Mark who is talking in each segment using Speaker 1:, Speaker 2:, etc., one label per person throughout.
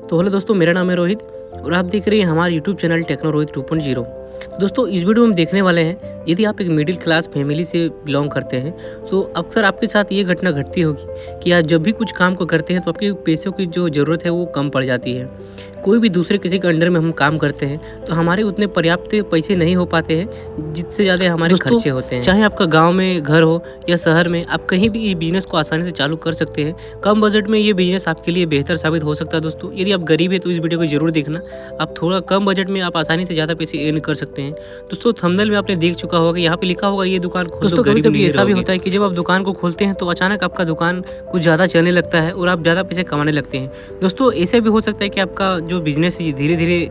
Speaker 1: तो हेलो दोस्तों, मेरा नाम है रोहित और आप देख रहे हैं हमारा यूट्यूब चैनल टेक्नो रोहित 2.0। दोस्तों, इस वीडियो में हम देखने वाले हैं, यदि आप एक मिडिल क्लास फैमिली से बिलोंग करते हैं तो अक्सर आपके साथ ये घटना घटती होगी कि आप जब भी कुछ काम को करते हैं तो आपके पैसों की जो ज़रूरत है वो कम पड़ जाती है। कोई भी दूसरे किसी के अंडर में हम काम करते हैं तो हमारे उतने पर्याप्त पैसे नहीं हो पाते हैं जिससे ज़्यादा हमारे खर्चे होते हैं। चाहे आपका गाँव में घर हो या शहर में, आप कहीं भी इस बिज़नेस को आसानी से चालू कर सकते हैं। कम बजट में ये बिज़नेस आपके लिए बेहतर साबित हो सकता है। दोस्तों, यदि आप गरीब हैं तो इस वीडियो को ज़रूर देखना। आप थोड़ा कम बजट में आप आसानी से ज़्यादा पैसे अर्न कर सकते हैं। दोस्तों, थंबनेल में आपने देख चुका होगा, यहाँ पे लिखा होगा ये दुकान खोल दो, गरीब नहीं ऐसा भी होता है कि जब आप दुकान को खोलते हैं तो अचानक आपका दुकान कुछ ज़्यादा चलने लगता है और आप ज़्यादा पैसे कमाने लगते हैं। दोस्तों, ऐसे भी हो सकता है कि आपका जो बिज़नेस है धीरे धीरे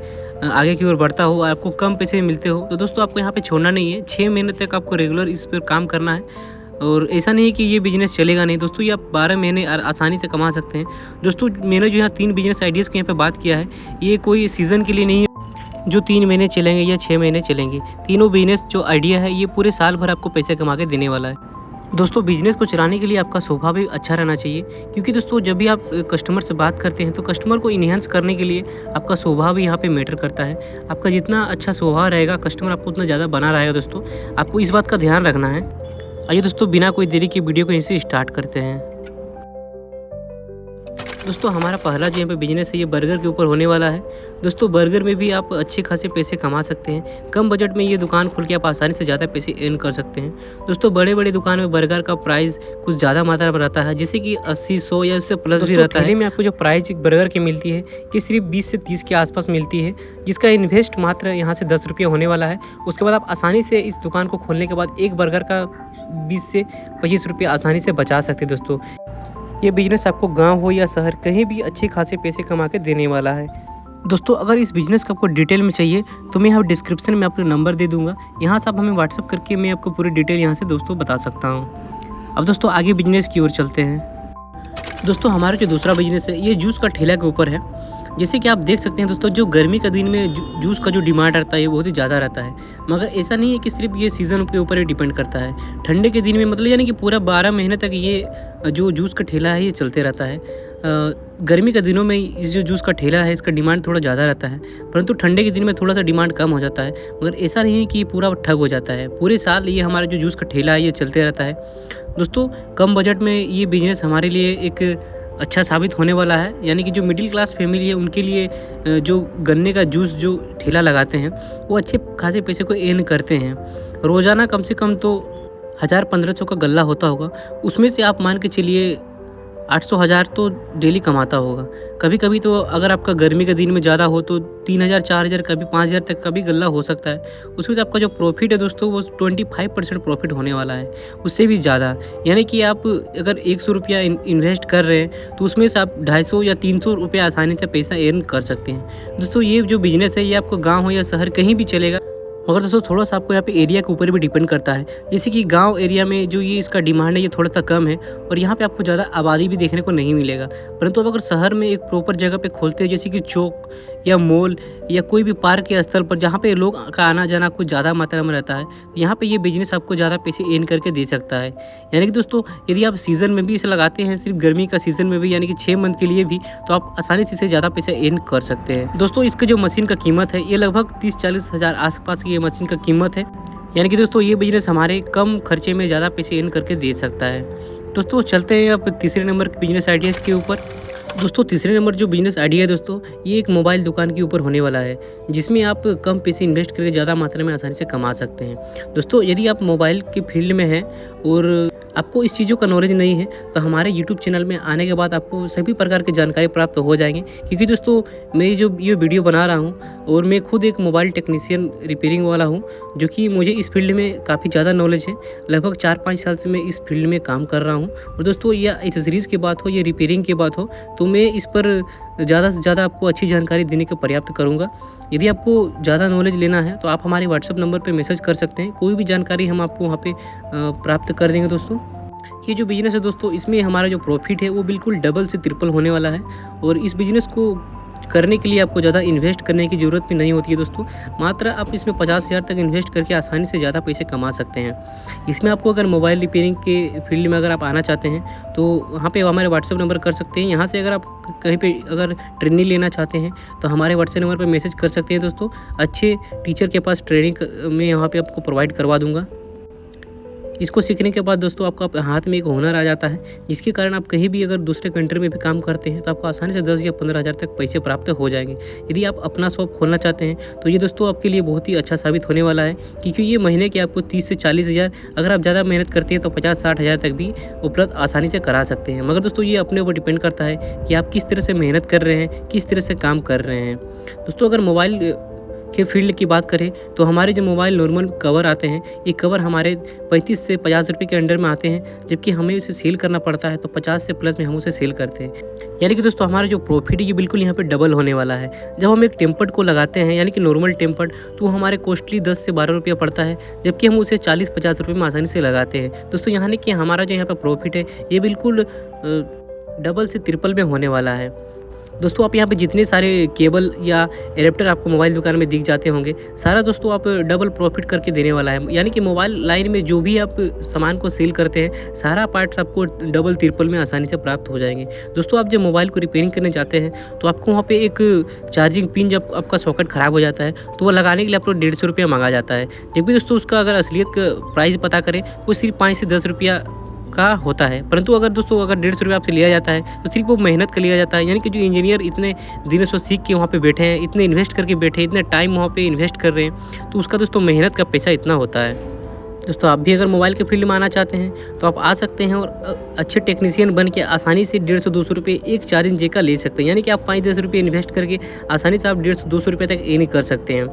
Speaker 1: आगे की ओर बढ़ता हो, आपको कम पैसे मिलते हो। तो दोस्तों, आपको यहाँ पे छोड़ना नहीं है। 6 महीने तक आपको रेगुलर इस पर काम करना है और ऐसा नहीं है कि ये बिज़नेस चलेगा नहीं। दोस्तों, ये आप 12 महीने आसानी से कमा सकते हैं। दोस्तों, मैंने जो यहाँ 3 बिज़नेस आइडियाज़ की यहाँ पे बात किया है, ये कोई सीज़न के लिए नहीं है जो 3 महीने चलेंगे या 6 महीने चलेंगे। तीनों बिज़नेस जो आइडिया है ये पूरे साल भर आपको पैसे कमा के देने वाला है। दोस्तों, बिज़नेस को चलाने के लिए आपका स्वभाव भी अच्छा रहना चाहिए, क्योंकि दोस्तों जब भी आप कस्टमर से बात करते हैं तो कस्टमर को इन्हांस करने के लिए आपका स्वभाव भी यहाँ पे मैटर करता है। आपका जितना अच्छा स्वभाव रहेगा, कस्टमर आपको उतना ज़्यादा बना रहेगा। दोस्तों, आपको इस बात का ध्यान रखना है। आइए दोस्तों, बिना कोई देरी के वीडियो को यहीं से स्टार्ट करते हैं। दोस्तों, हमारा पहला जो यहाँ पे बिज़नेस है ये बर्गर के ऊपर होने वाला है। दोस्तों, बर्गर में भी आप अच्छे खासे पैसे कमा सकते हैं। कम बजट में ये दुकान खोल के आप आसानी से ज़्यादा पैसे अर्न कर सकते हैं। दोस्तों, बड़े-बड़े दुकान में बर्गर का प्राइस कुछ ज़्यादा मात्रा में रहता है, जैसे कि 80, 100 या उससे प्लस भी रहता है। में आपको जो प्राइस बर्गर की मिलती है कि सिर्फ 20 से 30 के आसपास मिलती है, जिसका इन्वेस्ट मात्र यहाँ से 10 रुपये होने वाला है। उसके बाद आप आसानी से इस दुकान को खोलने के बाद एक बर्गर का 20 से 25 रुपये आसानी से बचा सकते हैं। दोस्तों, ये बिज़नेस आपको गांव हो या शहर कहीं भी अच्छे खासे पैसे कमा के देने वाला है। दोस्तों, अगर इस बिज़नेस का आपको डिटेल में चाहिए तो मैं यहाँ डिस्क्रिप्शन में आपको नंबर दे दूंगा, यहाँ से आप हमें व्हाट्सअप करके मैं आपको पूरी डिटेल यहाँ से दोस्तों बता सकता हूँ। अब दोस्तों, आगे बिजनेस की ओर चलते हैं। दोस्तों, हमारा जो दूसरा बिजनेस है ये जूस का ठेला के ऊपर है। जैसे कि आप देख सकते हैं दोस्तों, जो गर्मी का दिन में जूस का जो डिमांड रहता है बहुत ही ज़्यादा रहता है, मगर ऐसा नहीं है कि सिर्फ ये सीज़न के ऊपर ही डिपेंड करता है। ठंडे के दिन में मतलब यानी कि पूरा 12 महीने तक ये जो जूस का ठेला है ये चलते रहता है। गर्मी के दिनों में इस जो जूस का ठेला है इसका डिमांड थोड़ा ज़्यादा रहता है, परंतु ठंडे के दिन में थोड़ा सा डिमांड कम हो जाता है। मगर ऐसा नहीं है कि ये पूरा ठग हो जाता है, पूरे साल ये हमारा जो जूस का ठेला है ये चलते रहता है। दोस्तों, कम बजट में ये बिज़नेस हमारे लिए एक अच्छा साबित होने वाला है, यानी कि जो मिडिल क्लास फैमिली है उनके लिए जो गन्ने का जूस जो ठेला लगाते हैं वो अच्छे खासे पैसे को अर्न करते हैं। रोज़ाना कम से कम तो 1000-1500 का गल्ला होता होगा, उसमें से आप मान के चलिए 800-1000 तो डेली कमाता होगा। कभी कभी तो अगर आपका गर्मी के दिन में ज़्यादा हो तो 3000-4000, कभी 5000 तक का भी गल्ला हो सकता है। उसमें से आपका जो प्रॉफिट है दोस्तों वो 25% प्रॉफिट होने वाला है, उससे भी ज़्यादा। यानी कि आप अगर 100 रुपया इन्वेस्ट कर रहे हैं तो उसमें से आप 250 या 300 रुपये आसानी से पैसा अर्न कर सकते हैं। दोस्तों, ये जो बिज़नेस है ये आपको गाँव हो या शहर कहीं भी चलेगा, मगर दोस्तों थोड़ा सा आपको यहाँ पे एरिया के ऊपर भी डिपेंड करता है। जैसे कि गांव एरिया में जो ये इसका डिमांड है ये थोड़ा सा कम है और यहाँ पे आपको ज़्यादा आबादी भी देखने को नहीं मिलेगा। परंतु अब अगर शहर में एक प्रॉपर जगह पे खोलते हैं, जैसे कि चौक या मॉल या कोई भी पार्क के स्थल पर जहाँ पे लोग का आना जाना कुछ ज़्यादा मात्रा में रहता है, तो यहाँ पे ये बिजनेस आपको ज़्यादा पैसे अर्न करके दे सकता है। यानी कि दोस्तों, यदि आप सीज़न में भी इसे लगाते हैं, सिर्फ गर्मी का सीज़न में भी यानी कि 6 मंथ के लिए भी, तो आप आसानी से इसे ज़्यादा पैसे अर्न कर सकते हैं। दोस्तों, इसकी जो मशीन का कीमत है ये लगभग 30-40 हज़ार आसपास की ये मशीन का कीमत है। यानी कि दोस्तों, ये बिजनेस हमारे कम खर्चे में ज़्यादा पैसे अर्न करके दे सकता है। दोस्तों, चलते हैं अब तीसरे नंबर के बिजनेस आइडियाज़ के ऊपर। दोस्तों, तीसरे नंबर जो बिज़नेस आइडिया है दोस्तों, ये एक मोबाइल दुकान के ऊपर होने वाला है, जिसमें आप कम पैसे इन्वेस्ट करके ज़्यादा मात्रा में आसानी से कमा सकते हैं। दोस्तों, यदि आप मोबाइल के फील्ड में हैं और आपको इस चीज़ों का नॉलेज नहीं है तो हमारे यूट्यूब चैनल में आने के बाद आपको सभी प्रकार की जानकारी प्राप्त हो जाएंगी। क्योंकि दोस्तों, मैं जो ये वीडियो बना रहा हूँ और मैं खुद एक मोबाइल टेक्नीशियन रिपेयरिंग वाला हूँ, जो कि मुझे इस फील्ड में काफ़ी ज़्यादा नॉलेज है। लगभग 4-5 साल से मैं इस फील्ड में काम कर रहा हूँ। और दोस्तों, या एक्सेसरीज़ की बात हो या रिपेयरिंग की बात हो तो मैं इस पर ज़्यादा से ज़्यादा आपको अच्छी जानकारी देने का पर्याप्त करूँगा। यदि आपको ज़्यादा नॉलेज लेना है तो आप हमारे व्हाट्सअप नंबर पर मैसेज कर सकते हैं, कोई भी जानकारी हम आपको वहाँ पर प्राप्त कर देंगे। दोस्तों, ये जो बिज़नेस है दोस्तों, इसमें हमारा जो प्रॉफिट है वो बिल्कुल डबल से ट्रिपल होने वाला है। और इस बिज़नेस को करने के लिए आपको ज़्यादा इन्वेस्ट करने की ज़रूरत भी नहीं होती है दोस्तों। मात्र आप इसमें 50,000 तक इन्वेस्ट करके आसानी से ज़्यादा पैसे कमा सकते हैं। इसमें आपको अगर मोबाइल रिपेयरिंग के फील्ड में अगर आप आना चाहते हैं तो वहाँ पे हमारे व्हाट्सएप नंबर कर सकते हैं। यहाँ से अगर आप कहीं पे अगर ट्रेनिंग लेना चाहते हैं तो हमारे व्हाट्सएप नंबर पे मैसेज कर सकते हैं दोस्तों। अच्छे टीचर के पास ट्रेनिंग मैं यहाँ पे आपको प्रोवाइड करवा दूँगा। इसको सीखने के बाद दोस्तों आपका हाथ में एक हुनर आ जाता है, जिसके कारण आप कहीं भी अगर दूसरे कंट्री में भी काम करते हैं तो आपको आसानी से 10 या 15,000 तक पैसे प्राप्त हो जाएंगे। यदि आप अपना शॉप खोलना चाहते हैं तो ये दोस्तों आपके लिए बहुत ही अच्छा साबित होने वाला है, क्योंकि ये महीने के आपको 30 से 40,000, अगर आप ज़्यादा मेहनत करते हैं तो 50-60,000 तक भी उपलब्ध आसानी से करा सकते हैं। मगर दोस्तों ये अपने ऊपर डिपेंड करता है कि आप किस तरह से मेहनत कर रहे हैं, किस तरह से काम कर रहे हैं। दोस्तों अगर मोबाइल के फील्ड की बात करें तो हमारे जो मोबाइल नॉर्मल कवर आते हैं, ये कवर हमारे 35 से 50 रुपये के अंडर में आते हैं, जबकि हमें उसे सेल करना पड़ता है तो 50 से प्लस में हम उसे सेल करते हैं। यानी कि दोस्तों हमारा जो प्रॉफिट है ये बिल्कुल यहाँ पे डबल होने वाला है। जब हम एक टेम्पर्ड को लगाते हैं यानी कि नॉर्मल टेम्पर्ड, तो हमारे कॉस्टली 10 से 12 रुपया पड़ता है, जबकि हम उसे 40-50 रुपये में आसानी से लगाते हैं। दोस्तों यानी कि हमारा जो यहाँ पर प्रॉफिट है ये बिल्कुल डबल से ट्रिपल में होने वाला है। दोस्तों आप यहाँ पे जितने सारे केबल या एडेप्टर आपको मोबाइल दुकान में दिख जाते होंगे, सारा दोस्तों आप डबल प्रॉफिट करके देने वाला है। यानी कि मोबाइल लाइन में जो भी आप सामान को सेल करते हैं, सारा पार्ट्स आपको डबल ट्रिपल में आसानी से प्राप्त हो जाएंगे। दोस्तों आप जब मोबाइल को रिपेयरिंग करने जाते हैं तो आपको वहाँ पे एक चार्जिंग पिन, जब आपका सॉकेट ख़राब हो जाता है तो वो लगाने के लिए आपको 150 रुपया मांगा जाता है। जबकि दोस्तों उसका अगर असलियत का प्राइस पता करें तो सिर्फ 5 से 10 रुपया का होता है। परंतु अगर दोस्तों अगर 150 रुपये आपसे लिया जाता है तो सिर्फ वो मेहनत का लिया जाता है। यानी कि जो इंजीनियर इतने दिनों से सीख के वहाँ पे बैठे हैं, इतने इन्वेस्ट करके बैठे हैं, इतने टाइम वहाँ पे इन्वेस्ट कर रहे हैं, तो उसका दोस्तों मेहनत का पैसा इतना होता है। दोस्तों आप भी अगर मोबाइल के फील्ड में आना चाहते हैं तो आप आ सकते हैं और अच्छे टेक्नीशियन बन के आसानी से 150-200 रुपये एक चार्जिंग जे का ले सकते हैं। यानी कि आप 5-10 रुपये इन्वेस्ट करके आसानी से आप 150-200 रुपये तक अर्न कर सकते हैं।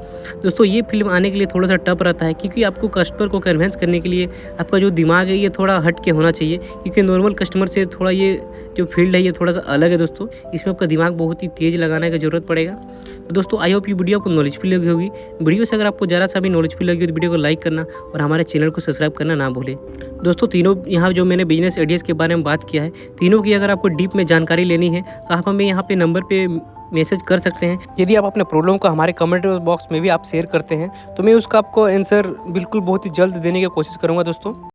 Speaker 1: दोस्तों ये फील्ड में आने के लिए थोड़ा सा टफ रहता है, क्योंकि आपको कस्टमर को कन्विंस करने के लिए आपका जो दिमाग है ये थोड़ा हट के होना चाहिए, क्योंकि नॉर्मल कस्टमर से थोड़ा ये जो फील्ड है ये थोड़ा सा अलग है दोस्तों। इसमें आपका दिमाग बहुत ही तेज़ लगाने की ज़रूरत पड़ेगा। तो दोस्तों आई होप ये वीडियो आपको नॉलेजफुल लगी होगी। वीडियो से अगर आपको ज़रा सा भी नॉलेजफुल लगी हो तो वीडियो को लाइक करना और हमारे चैनल को सब्सक्राइब करना ना भूलें। दोस्तों तीनों यहाँ जो मैंने बिजनेस आइडियाज़ के बारे में बात किया है, तीनों की अगर आपको डीप में जानकारी लेनी है तो आप हमें यहाँ पे नंबर पे मैसेज कर सकते हैं। यदि आप अपने प्रॉब्लम को हमारे कमेंट बॉक्स में भी आप शेयर करते हैं तो मैं उसका आपको आंसर बिल्कुल बहुत ही जल्द देने की कोशिश करूँगा दोस्तों।